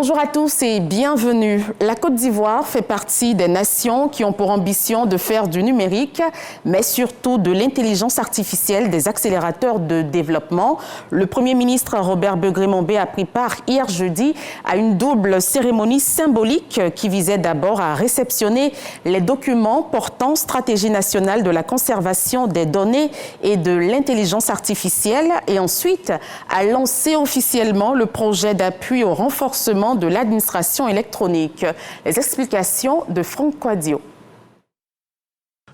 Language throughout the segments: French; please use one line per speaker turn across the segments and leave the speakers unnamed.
Bonjour à tous et bienvenue. La Côte d'Ivoire fait partie des nations qui ont pour ambition de faire du numérique, mais surtout de l'intelligence artificielle des accélérateurs de développement. Le Premier ministre Robert Begré-Mombé a pris part hier jeudi à une double cérémonie symbolique qui visait d'abord à réceptionner les documents portant stratégie nationale de la conservation des données et de l'intelligence artificielle et ensuite à lancer officiellement le projet d'appui au renforcement de l'administration électronique. Les explications de Franck Quadio.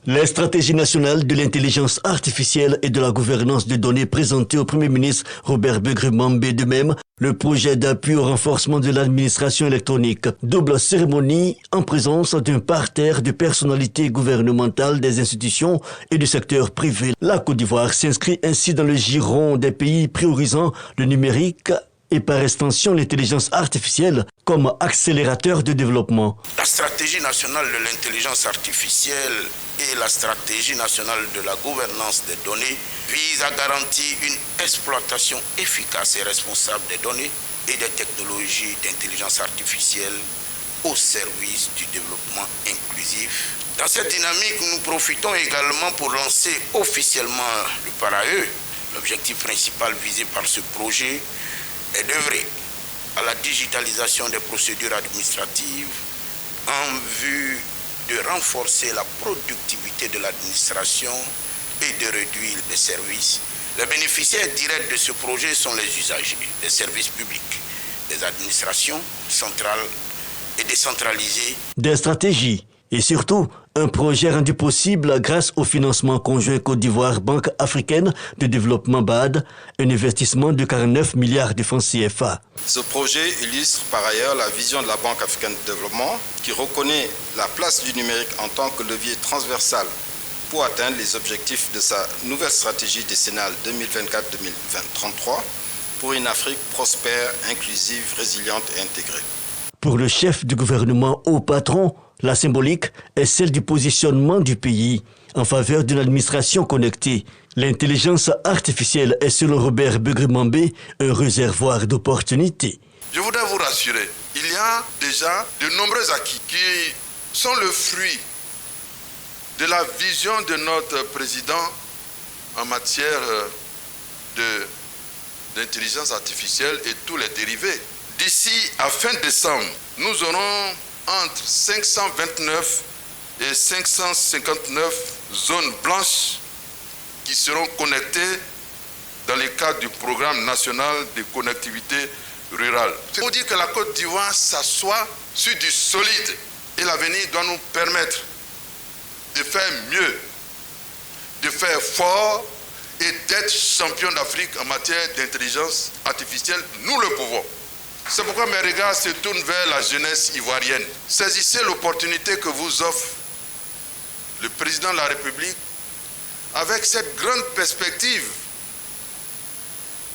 La stratégie nationale de l'intelligence artificielle et de la gouvernance des données présentée au Premier ministre Robert Begré-Mombé, de même le projet d'appui au renforcement de l'administration électronique. Double cérémonie en présence d'un parterre de personnalités gouvernementales des institutions et du secteur privé. La Côte d'Ivoire s'inscrit ainsi dans le giron des pays priorisant le numérique et par extension l'intelligence artificielle comme accélérateur de développement.
La stratégie nationale de l'intelligence artificielle et la stratégie nationale de la gouvernance des données visent à garantir une exploitation efficace et responsable des données et des technologies d'intelligence artificielle au service du développement inclusif. Dans cette dynamique, nous profitons également pour lancer officiellement le PARAE. L'objectif principal visé par ce projet est d'œuvrer à la digitalisation des procédures administratives en vue de renforcer la productivité de l'administration et de réduire les services. Les bénéficiaires directs de ce projet sont les usagers des services publics, des administrations centrales et décentralisées.
Des stratégies et surtout un projet rendu possible grâce au financement conjoint Côte d'Ivoire-Banque africaine de développement BAD, un investissement de 49 milliards de francs CFA.
Ce projet illustre par ailleurs la vision de la Banque africaine de développement qui reconnaît la place du numérique en tant que levier transversal pour atteindre les objectifs de sa nouvelle stratégie décennale 2024-2033 pour une Afrique prospère, inclusive, résiliente et intégrée.
Pour le chef du gouvernement haut patron, la symbolique est celle du positionnement du pays en faveur d'une administration connectée. L'intelligence artificielle est, selon Robert Begré-Mombé, un réservoir d'opportunités.
Je voudrais vous rassurer, il y a déjà de nombreux acquis qui sont le fruit de la vision de notre président en matière d'intelligence artificielle et tous les dérivés. D'ici à fin décembre, nous aurons entre 529 et 559 zones blanches qui seront connectées dans le cadre du programme national de connectivité rurale. C'est pour dire que la Côte d'Ivoire s'assoit sur du solide et l'avenir doit nous permettre de faire mieux, de faire fort et d'être champion d'Afrique en matière d'intelligence artificielle. Nous le pouvons. C'est pourquoi mes regards se tournent vers la jeunesse ivoirienne. Saisissez l'opportunité que vous offre le président de la République avec cette grande perspective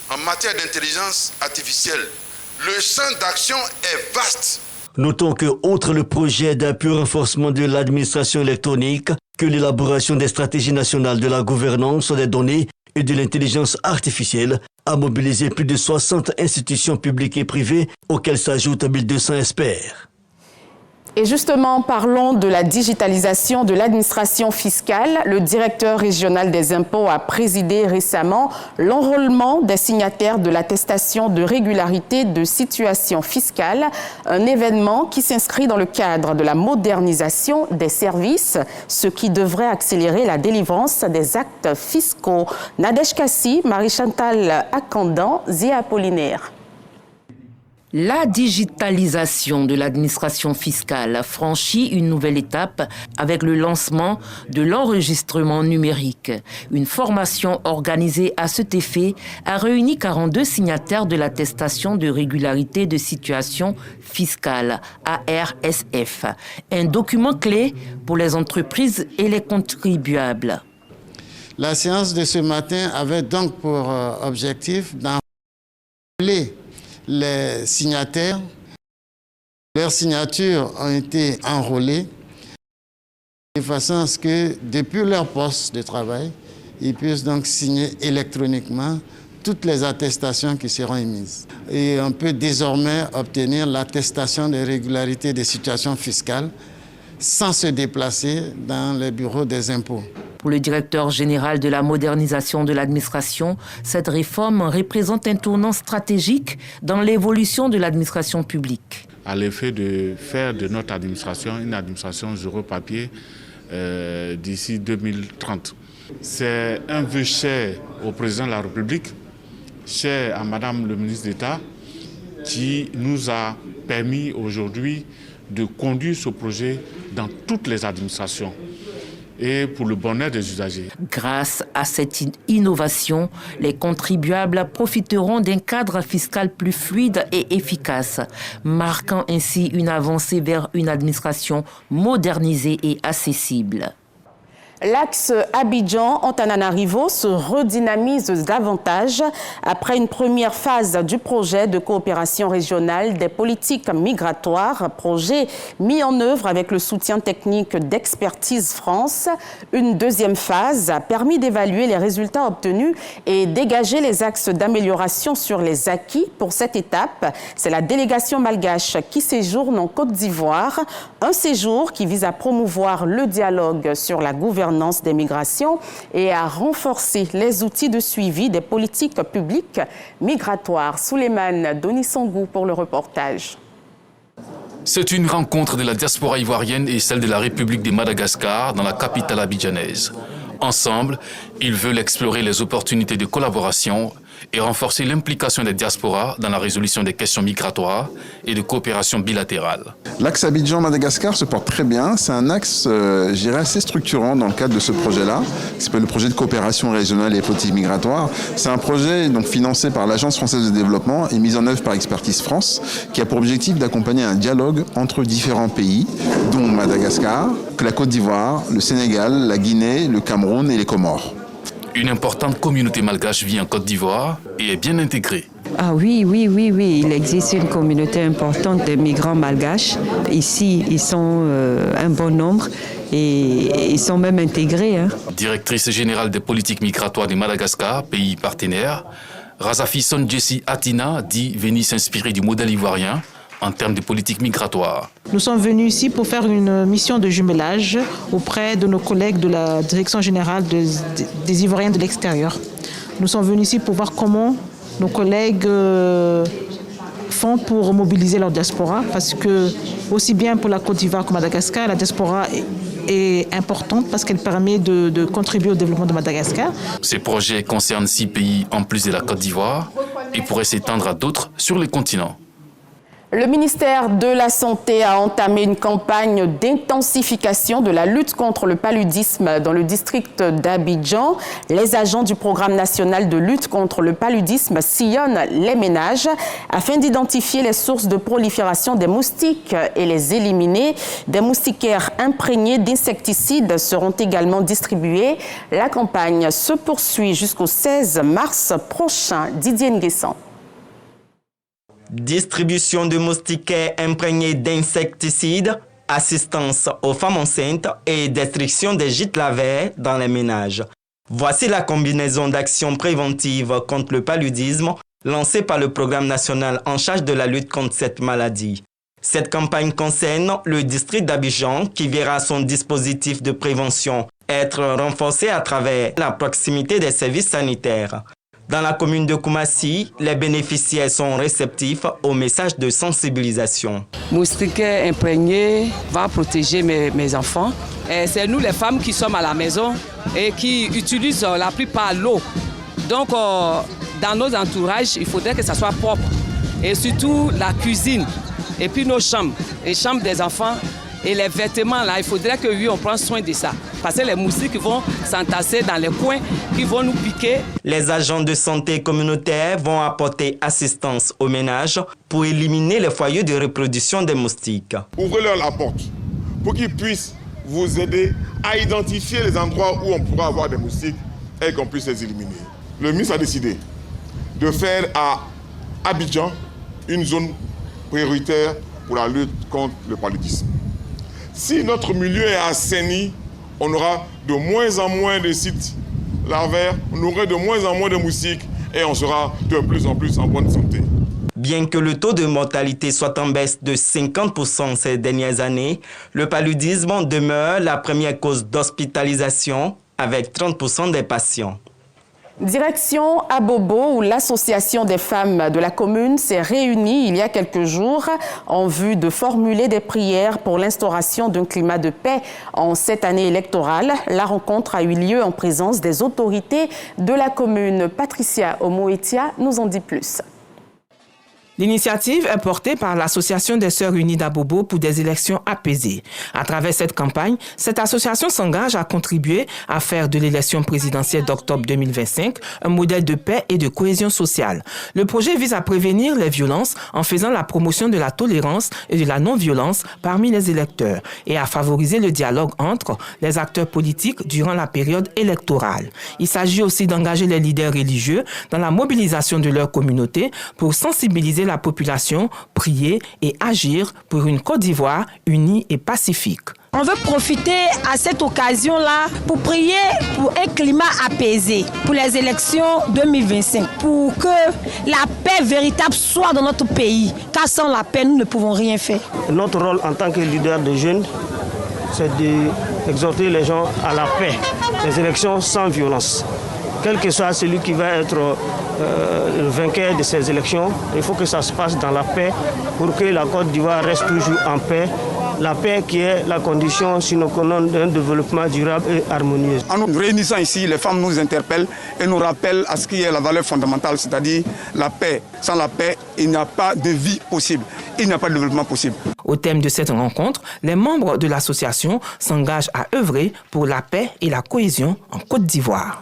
en matière d'intelligence artificielle. Le champ d'action est vaste.
Notons que, outre le projet d'appui au renforcement de l'administration électronique, que l'élaboration des stratégies nationales de la gouvernance des données et de l'intelligence artificielle a mobilisé plus de 60 institutions publiques et privées, auxquelles s'ajoutent 1200 experts.
Et justement, parlons de la digitalisation de l'administration fiscale. Le directeur régional des impôts a présidé récemment l'enrôlement des signataires de l'attestation de régularité de situation fiscale, un événement qui s'inscrit dans le cadre de la modernisation des services, ce qui devrait accélérer la délivrance des actes fiscaux. Nadège Kassi, Marie-Chantal Akandan, Zia Apollinaire.
La digitalisation de l'administration fiscale franchit une nouvelle étape avec le lancement de l'enregistrement numérique. Une formation organisée à cet effet a réuni 42 signataires de l'attestation de régularité de situation fiscale, ARSF, un document clé pour les entreprises et les contribuables.
La séance de ce matin avait donc pour objectif d'enrôler les signataires. Leurs signatures ont été enrôlées de façon à ce que, depuis leur poste de travail, ils puissent donc signer électroniquement toutes les attestations qui seront émises. Et on peut désormais obtenir l'attestation de régularité des situations fiscales sans se déplacer dans les bureaux des impôts.
Pour le directeur général de la modernisation de l'administration, cette réforme représente un tournant stratégique dans l'évolution de l'administration publique.
À l'effet de faire de notre administration une administration zéro papier d'ici 2030. C'est un vœu cher au président de la République, cher à Madame le ministre d'État, qui nous a permis aujourd'hui de conduire ce projet dans toutes les administrations et pour le bonheur des usagers.
Grâce à cette innovation, les contribuables profiteront d'un cadre fiscal plus fluide et efficace, marquant ainsi une avancée vers une administration modernisée et accessible.
L'axe Abidjan-Antananarivo se redynamise davantage après une première phase du projet de coopération régionale des politiques migratoires, projet mis en œuvre avec le soutien technique d'Expertise France. Une deuxième phase a permis d'évaluer les résultats obtenus et dégager les axes d'amélioration sur les acquis. Pour cette étape, c'est la délégation malgache qui séjourne en Côte d'Ivoire, un séjour qui vise à promouvoir le dialogue sur la gouvernance des migrations et à renforcer les outils de suivi des politiques publiques migratoires. Souleymane Donissongou pour le reportage.
C'est une rencontre de la diaspora ivoirienne et celle de la République de Madagascar dans la capitale abidjanaise. Ensemble, ils veulent explorer les opportunités de collaboration et renforcer l'implication des diasporas dans la résolution des questions migratoires et de coopération bilatérale.
L'axe Abidjan-Madagascar se porte très bien. C'est un axe, je dirais, assez structurant dans le cadre de ce projet-là, qui s'appelle le projet de coopération régionale et politique migratoire. C'est un projet donc financé par l'Agence française de développement et mis en œuvre par Expertise France, qui a pour objectif d'accompagner un dialogue entre différents pays, dont Madagascar, la Côte d'Ivoire, le Sénégal, la Guinée, le Cameroun et les Comores.
Une importante communauté malgache vit en Côte d'Ivoire et est bien intégrée.
Ah oui, il existe une communauté importante de migrants malgaches. Ici, ils sont un bon nombre et ils sont même intégrés.
Directrice générale des politiques migratoires de Madagascar, pays partenaire, Razafison Jessie Atina dit venir s'inspirer du modèle ivoirien en termes de politique migratoire.
Nous sommes venus ici pour faire une mission de jumelage auprès de nos collègues de la Direction générale des Ivoiriens de l'extérieur. Nous sommes venus ici pour voir comment nos collègues font pour mobiliser leur diaspora, parce que aussi bien pour la Côte d'Ivoire que Madagascar, la diaspora est importante parce qu'elle permet de contribuer au développement de Madagascar.
Ces projets concernent 6 pays en plus de la Côte d'Ivoire et pourraient s'étendre à d'autres sur les continents.
Le ministère de la Santé a entamé une campagne d'intensification de la lutte contre le paludisme dans le district d'Abidjan. Les agents du programme national de lutte contre le paludisme sillonnent les ménages afin d'identifier les sources de prolifération des moustiques et les éliminer. Des moustiquaires imprégnés d'insecticides seront également distribués. La campagne se poursuit jusqu'au 16 mars prochain. Didier Nguessan.
Distribution de moustiquaires imprégnés d'insecticides, assistance aux femmes enceintes et destruction des gîtes lavaires dans les ménages. Voici la combinaison d'actions préventives contre le paludisme lancée par le programme national en charge de la lutte contre cette maladie. Cette campagne concerne le district d'Abidjan qui verra son dispositif de prévention être renforcé à travers la proximité des services sanitaires. Dans la commune de Koumassi, les bénéficiaires sont réceptifs aux messages de sensibilisation.
Moustiquaire imprégné va protéger mes enfants. C'est nous les femmes qui sommes à la maison et qui utilisent la plupart l'eau. Donc dans nos entourages, il faudrait que ça soit propre. Et surtout la cuisine et puis nos chambres, les chambres des enfants. Et les vêtements, là, il faudrait que oui, on prenne soin de ça. Parce que les moustiques vont s'entasser dans les coins, qui vont nous piquer.
Les agents de santé communautaire vont apporter assistance aux ménages pour éliminer les foyers de reproduction des moustiques.
Ouvrez-leur la porte pour qu'ils puissent vous aider à identifier les endroits où on pourra avoir des moustiques et qu'on puisse les éliminer. Le ministre a décidé de faire à Abidjan une zone prioritaire pour la lutte contre le paludisme. Si notre milieu est assaini, on aura de moins en moins de sites larvaires, on aura de moins en moins de moustiques et on sera de plus en plus en bonne santé.
Bien que le taux de mortalité soit en baisse de 50% ces dernières années, le paludisme demeure la première cause d'hospitalisation avec 30% des patients.
Direction Abobo, où l'association des femmes de la commune s'est réunie il y a quelques jours en vue de formuler des prières pour l'instauration d'un climat de paix en cette année électorale. La rencontre a eu lieu en présence des autorités de la commune. Patricia Omoetia nous en dit plus.
L'initiative est portée par l'Association des Sœurs Unies d'Abobo pour des élections apaisées. À travers cette campagne, cette association s'engage à contribuer à faire de l'élection présidentielle d'octobre 2025 un modèle de paix et de cohésion sociale. Le projet vise à prévenir les violences en faisant la promotion de la tolérance et de la non-violence parmi les électeurs et à favoriser le dialogue entre les acteurs politiques durant la période électorale. Il s'agit aussi d'engager les leaders religieux dans la mobilisation de leur communauté pour sensibiliser la population, prier et agir pour une Côte d'Ivoire unie et pacifique.
On veut profiter à cette occasion-là pour prier pour un climat apaisé pour les élections 2025, pour que la paix véritable soit dans notre pays, car sans la paix, nous ne pouvons rien faire.
Notre rôle en tant que leader de jeunes, c'est d'exhorter les gens à la paix, les élections sans violence. Quel que soit celui qui va être le vainqueur de ces élections, il faut que ça se passe dans la paix pour que la Côte d'Ivoire reste toujours en paix. La paix qui est la condition sine qua non d'un développement durable et harmonieux.
En nous réunissant ici, les femmes nous interpellent et nous rappellent à ce qui est la valeur fondamentale, c'est-à-dire la paix. Sans la paix, il n'y a pas de vie possible, il n'y a pas de développement possible.
Au thème de cette rencontre, les membres de l'association s'engagent à œuvrer pour la paix et la cohésion en Côte d'Ivoire.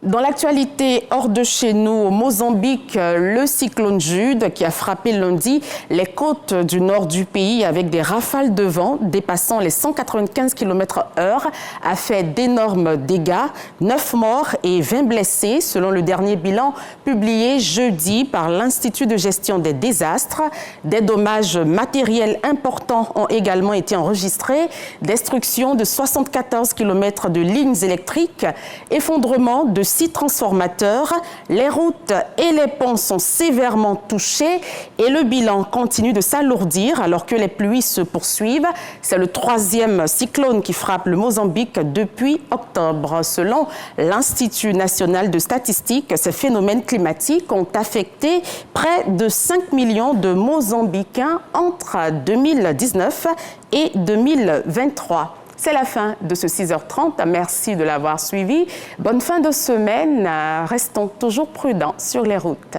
Dans l'actualité hors de chez nous, au Mozambique, le cyclone Jude qui a frappé lundi les côtes du nord du pays avec des rafales de vent dépassant les 195 km/h a fait d'énormes dégâts, 9 morts et 20 blessés selon le dernier bilan publié jeudi par l'Institut de gestion des désastres. Des dommages matériels importants ont également été enregistrés, destruction de 74 km de lignes électriques, effondrement de 6 transformateurs, les routes et les ponts sont sévèrement touchés et le bilan continue de s'alourdir alors que les pluies se poursuivent. C'est le 3e cyclone qui frappe le Mozambique depuis octobre. Selon l'Institut national de statistique, ces phénomènes climatiques ont affecté près de 5 millions de Mozambicains entre 2019 et 2023. C'est la fin de ce 6h30. Merci de l'avoir suivi. Bonne fin de semaine. Restons toujours prudents sur les routes.